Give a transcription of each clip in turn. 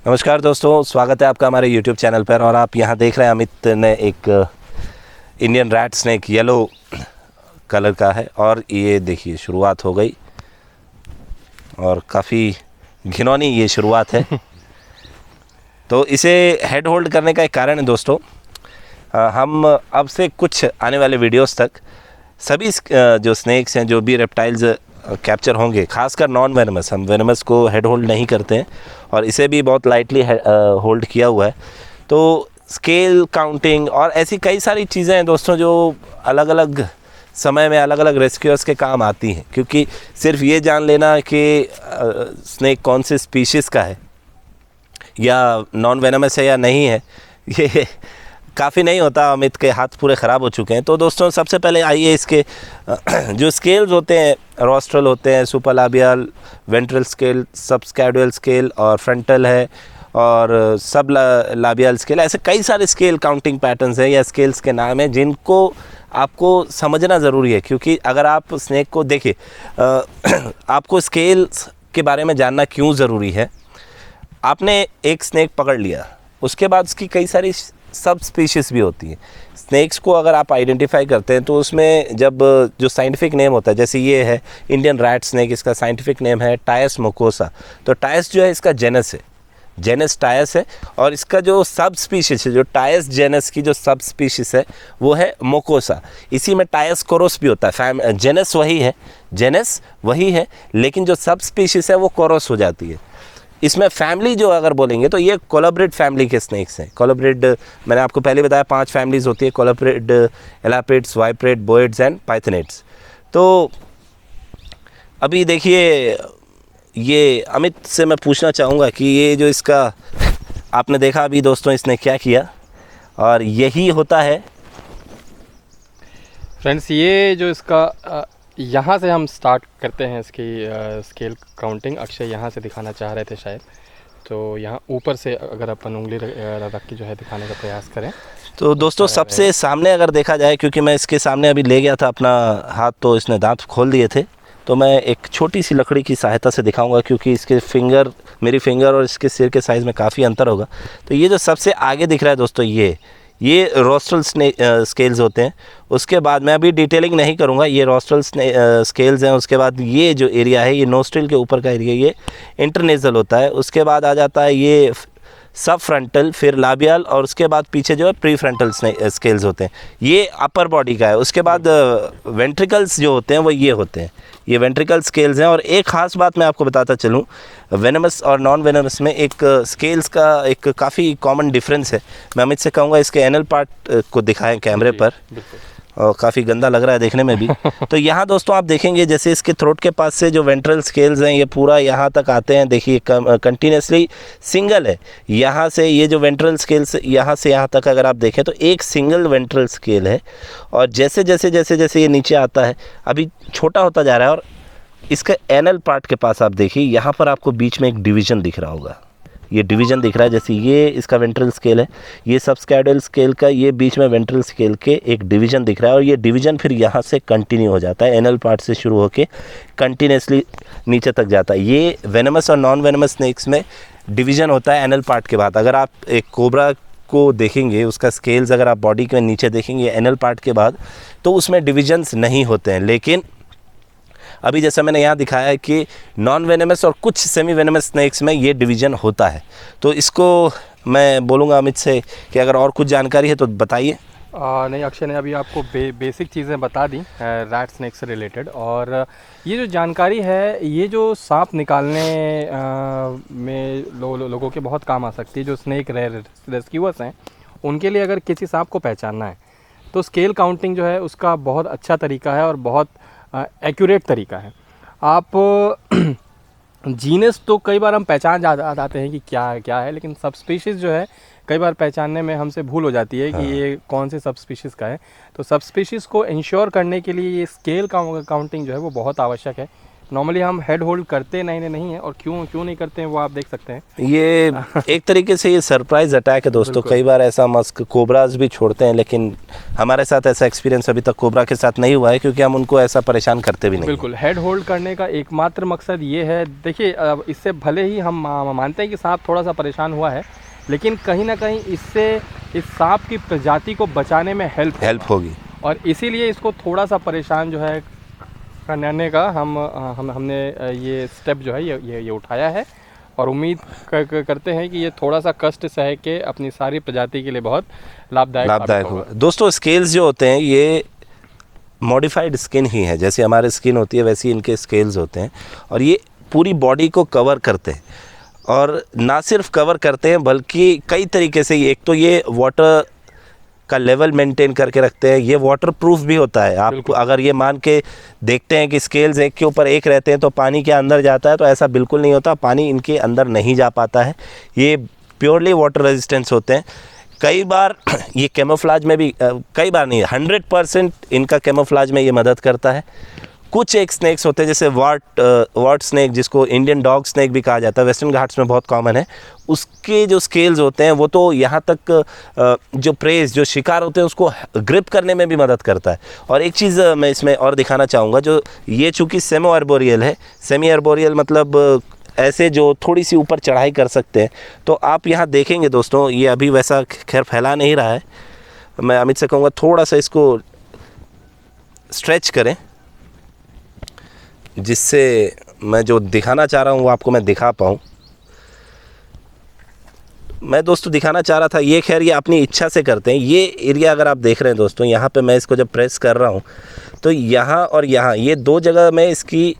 नमस्कार दोस्तों, स्वागत है आपका हमारे YouTube चैनल पर। और आप यहाँ देख रहे हैं अमित ने एक Indian rat snake yellow colour का है। और ये देखिए शुरुआत हो गई और काफ़ी घिनौनी ये शुरुआत है। तो इसे हेड होल्ड करने का एक कारण है दोस्तों, हम अब से कुछ आने वाले वीडियोस तक सभी जो स्नेक्स हैं, जो भी रेप्टाइल्स कैप्चर होंगे, खासकर नॉन वेनमस, हम वेनमस को हेड होल्ड नहीं करते हैं और इसे भी बहुत लाइटली होल्ड किया हुआ है। तो स्केल काउंटिंग और ऐसी कई सारी चीज़ें हैं दोस्तों जो अलग अलग समय में अलग अलग रेस्क्यूअर्स के काम आती हैं। क्योंकि सिर्फ ये जान लेना कि स्नेक कौन से स्पीशीज़ का है या नॉन वेनमस है या नहीं है, ये काफ़ी नहीं होता। अमित के हाथ पूरे ख़राब हो चुके हैं। तो दोस्तों सबसे पहले आइए इसके जो स्केल्स होते हैं, रोस्ट्रल होते हैं, सुपरलाबियल, वेंट्रल स्केल, सबस्कैड्यूल स्केल और फ्रंटल है और सब लाबियल स्केल, ऐसे कई सारे स्केल काउंटिंग पैटर्न्स हैं या स्केल्स के नाम हैं जिनको आपको समझना ज़रूरी है। क्योंकि अगर आप स्नेक को देखिए, आपको स्केल्स के बारे में जानना क्यों ज़रूरी है। आपने एक स्नेक पकड़ लिया, उसके बाद उसकी कई सारी सब स्पीशीज़ भी होती हैं। स्नेक्स को अगर आप आइडेंटिफाई करते हैं तो उसमें जब जो साइंटिफिक नेम होता है, जैसे ये है इंडियन रैट स्नेक, इसका साइंटिफिक नेम है टायस मोकोसा। तो टायस जो है इसका जेनस है, जेनस टायस है। और इसका जो सब स्पीशीज़ है, जो टायस जेनस की जो सब स्पीशीज़ है वो है मोकोसा। इसी में टायस कोरोस भी होता है। जेनस वही है, जेनस वही है, लेकिन जो सब स्पीशीज़ है वो कोरोस हो जाती है। इसमें फैमिली जो अगर बोलेंगे तो ये कोलोब्रिड फैमिली के स्नेक्स हैं। कोलोब्रिड मैंने आपको पहले बताया 5 फैमिलीज़ होती है, कोलोब्रिड, एलाप्रिड्स, वाइप्रेट, बोइड्स एंड पाइथनेट्स। तो अभी देखिए, ये अमित से मैं पूछना चाहूँगा कि ये जो इसका आपने देखा अभी दोस्तों इसने क्या किया, और यही होता है फ्रेंड्स, ये जो इसका यहाँ से हम स्टार्ट करते हैं इसकी स्केल काउंटिंग। अक्षय यहाँ से दिखाना चाह रहे थे शायद, तो यहाँ ऊपर से अगर अपन उंगली रख के जो है दिखाने का प्रयास करें तो दोस्तों सबसे सामने अगर देखा जाए, क्योंकि मैं इसके सामने अभी ले गया था अपना हाथ तो इसने दांत खोल दिए थे, तो मैं एक छोटी सी लकड़ी की सहायता से दिखाऊंगा क्योंकि इसके फिंगर, मेरी फिंगर और इसके सिर के साइज़ में काफ़ी अंतर होगा। तो ये जो सबसे आगे दिख रहा है दोस्तों, ये रोस्ट्रल स्केल्स होते हैं। उसके बाद मैं अभी डिटेलिंग नहीं करूंगा, ये रोस्ट्रल स्केल्स हैं। उसके बाद ये जो एरिया है, ये नोस्ट्रिल के ऊपर का एरिया, ये इंटरनेजल होता है। उसके बाद आ जाता है ये सब फ्रंटल, फिर लाबियल, और उसके बाद पीछे जो है प्री फ्रंटल स्केल्स होते हैं, ये अपर बॉडी का है। उसके बाद वेंट्रिकल्स जो होते हैं वो ये होते हैं, ये वेंट्रिकल स्केल्स हैं। और एक ख़ास बात मैं आपको बताता चलूँ, वेनमस और नॉन वेनमस में एक स्केल्स का एक काफ़ी कॉमन डिफरेंस है। मैं अमित से कहूँगा इसके एनल पार्ट को दिखाएं कैमरे पर, और काफ़ी गंदा लग रहा है देखने में भी। तो यहाँ दोस्तों आप देखेंगे जैसे इसके थ्रोट के पास से जो वेंट्रल स्केल्स हैं ये पूरा यहाँ तक आते हैं। देखिए कंटिन्यूसली सिंगल है, यहाँ से ये जो वेंट्रल स्केल्स यहाँ से यहाँ तक अगर आप देखें तो एक सिंगल वेंट्रल स्केल है। और जैसे जैसे जैसे जैसे ये नीचे आता है अभी छोटा होता जा रहा है। और इसका एनल पार्ट के पास आप देखिए, यहाँ पर आपको बीच में एक डिवीज़न दिख रहा होगा, ये डिवीज़न दिख रहा है। जैसे ये इसका वेंट्रल स्केल है, ये सबस्कैड्यूल स्केल का, ये बीच में वेंट्रल स्केल के एक डिवीज़न दिख रहा है। और ये डिवीज़न फिर यहाँ से कंटिन्यू हो जाता है, एनल पार्ट से शुरू होकर कंटिन्यूसली नीचे तक जाता है। ये वेनमस और नॉन वेनमस स्नेक्स में डिवीज़न होता है एनल पार्ट के बाद। अगर आप एक कोबरा को देखेंगे, उसका स्केल्स अगर आप बॉडी के नीचे देखेंगे एनल पार्ट के बाद, तो उसमें डिविजन्स नहीं होते हैं। लेकिन अभी जैसा मैंने यहाँ दिखाया है कि नॉन वेनमस और कुछ सेमी वेनमस स्नेक्स में ये डिवीज़न होता है। तो इसको मैं बोलूँगा अमित से कि अगर और कुछ जानकारी है तो बताइए। नहीं, अक्षय ने अभी आपको बेसिक चीज़ें बता दी रैट स्नेक से रिलेटेड। और ये जो जानकारी है, ये जो सांप निकालने में लोगों के बहुत काम आ सकती है। जो स्नेक रेस्क्यूअर्स हैं उनके लिए अगर किसी सांप को पहचानना है तो स्केल काउंटिंग जो है उसका बहुत अच्छा तरीका है और बहुत एक्यूरेट तरीका है। आप जीनस तो कई बार हम पहचान जाते हैं कि क्या है, लेकिन सब स्पीशीज़ जो है कई बार पहचानने में हमसे भूल हो जाती है कि ये कौन से सब स्पीशीज़ का है। तो सब स्पीशीज़ को इंश्योर करने के लिए ये स्केल काउंटिंग जो है वो बहुत आवश्यक है। नॉर्मली हम हेड होल्ड करते नहीं है, और क्यों नहीं करते हैं वो आप देख सकते हैं। ये एक तरीके से ये सरप्राइज अटैक है दोस्तों। कई बार ऐसा मस्क कोबराज भी छोड़ते हैं, लेकिन हमारे साथ ऐसा एक्सपीरियंस अभी तक कोबरा के साथ नहीं हुआ है, क्योंकि हम उनको ऐसा परेशान करते भी नहीं। बिल्कुल, हेड होल्ड करने का एकमात्र मकसद ये है, देखिए इससे भले ही हम मानते हैं कि सांप थोड़ा सा परेशान हुआ है, लेकिन कहीं ना कहीं इससे इस सांप की प्रजाति को बचाने में हेल्प होगी, और इसीलिए इसको थोड़ा सा परेशान जो है करने का हमने ये स्टेप जो है ये उठाया है, और उम्मीद करते हैं कि ये थोड़ा सा कष्ट सह के अपनी सारी प्रजाति के लिए बहुत लाभदायक होगा। दोस्तों स्केल्स जो होते हैं ये मॉडिफाइड स्किन ही है, जैसे हमारे स्किन होती है वैसे ही इनके स्केल्स होते हैं, और ये पूरी बॉडी को कवर करते हैं, और ना सिर्फ कवर करते हैं बल्कि कई तरीके से। एक तो ये वाटर का लेवल मेंटेन करके रखते हैं, ये वाटर प्रूफ भी होता है। आप अगर ये मान के देखते हैं कि स्केल्स एक के ऊपर एक रहते हैं तो पानी के अंदर जाता है, तो ऐसा बिल्कुल नहीं होता, पानी इनके अंदर नहीं जा पाता है। ये प्योरली वाटर रेजिस्टेंस होते हैं। कई बार ये कैमोफ्लाज में भी, कई बार नहीं 100% इनका कैमोफ्लाज में ये मदद करता है। कुछ एक स्नैक्स होते हैं जैसे वार्ट स्नैक, जिसको इंडियन डॉग स्नैक भी कहा जाता है, वेस्टर्न घाट्स में बहुत कॉमन है। उसके जो स्केल्स होते हैं वो तो यहाँ तक जो प्रेस, जो शिकार होते हैं उसको ग्रिप करने में भी मदद करता है। और एक चीज़ मैं इसमें और दिखाना चाहूँगा, जो ये चूँकि सेमी आर्बोरियल है, सेमी आर्बोरियल मतलब ऐसे जो थोड़ी सी ऊपर चढ़ाई कर सकते हैं, तो आप यहाँ देखेंगे दोस्तों, ये अभी वैसा खैर फैला नहीं रहा है। मैं अमित से कहूँगा थोड़ा सा इसको स्ट्रेच करें, जिससे मैं जो दिखाना चाह रहा हूँ वो आपको मैं दिखा पाऊँ। मैं दोस्तों दिखाना चाह रहा था, ये खैर ये अपनी इच्छा से करते हैं। ये एरिया अगर आप देख रहे हैं दोस्तों, यहाँ पे मैं इसको जब प्रेस कर रहा हूँ तो यहाँ और यहाँ ये दो जगह में इसकी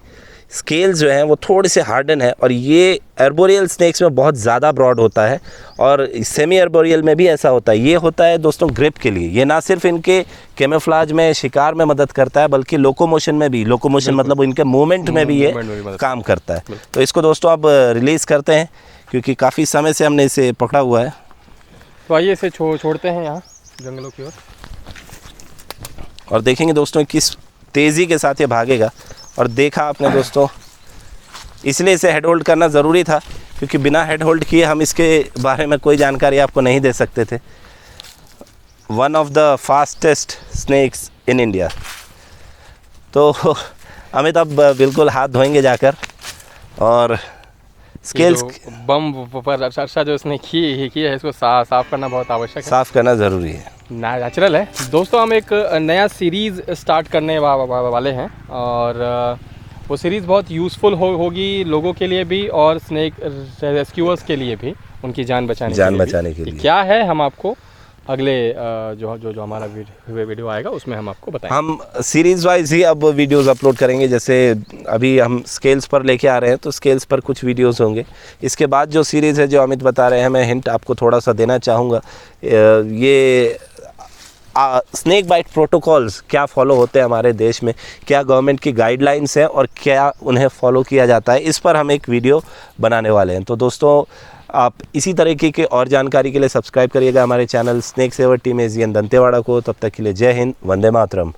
स्केल्स जो हैं वो थोड़े से हार्डन है, और ये आर्बोरियल स्नैक्स में बहुत ज़्यादा ब्रॉड होता है, और सेमी आर्बोरियल में भी ऐसा होता है। ये होता है दोस्तों ग्रिप के लिए। ये ना सिर्फ इनके कैमोफ्लाज में, शिकार में मदद करता है, बल्कि लोकोमोशन में भी, लोकोमोशन मतलब इनके मूवमेंट में भी ये काम करता है। तो इसको दोस्तों अब रिलीज़ करते हैं, क्योंकि काफ़ी समय से हमने इसे पकड़ा हुआ है। तो आइए इसे छोड़ते हैं यहाँ जंगलों की ओर, और देखेंगे दोस्तों किस तेज़ी के साथ ये भागेगा। और देखा आपने दोस्तों, इसलिए इसे हेड होल्ड करना ज़रूरी था, क्योंकि बिना हेड होल्ड किए हम इसके बारे में कोई जानकारी आपको नहीं दे सकते थे। One of the fastest snacks in India. तो अमित अब बिल्कुल हाथ धोएंगे जाकर, और स्केल्स बम पर अच्छा जो इसने की है, इसको साफ करना बहुत आवश्यक है, साफ़ करना ज़रूरी है, नेचुरल है। दोस्तों हम एक नया सीरीज़ स्टार्ट करने वाले हैं, और वो सीरीज़ बहुत यूज़फुल होगी लोगों के लिए भी, और स्नेक रेस्क्यूअर्स के लिए भी, उनकी जान बचाने के लिए। क्या है हम आपको अगले जो हमारा वीडियो आएगा उसमें हम आपको बताएंगे। हम सीरीज़ वाइज ही अब वीडियोस अपलोड करेंगे। जैसे अभी हम स्केल्स पर लेके आ रहे हैं, तो स्केल्स पर कुछ वीडियोस होंगे। इसके बाद जो सीरीज़ है जो अमित बता रहे हैं, मैं हिंट आपको थोड़ा सा देना चाहूँगा। ये स्नेक बाइट प्रोटोकॉल्स क्या फॉलो होते हैं हमारे देश में, क्या गवर्नमेंट की गाइडलाइंस हैं और क्या उन्हें फॉलो किया जाता है, इस पर हम एक वीडियो बनाने वाले हैं। तो दोस्तों आप इसी तरीके के और जानकारी के लिए सब्सक्राइब करिएगा हमारे चैनल स्नेक सेवर टीम एजियन दंतेवाड़ा को। तब तक के लिए जय हिंद, वंदे मातरम।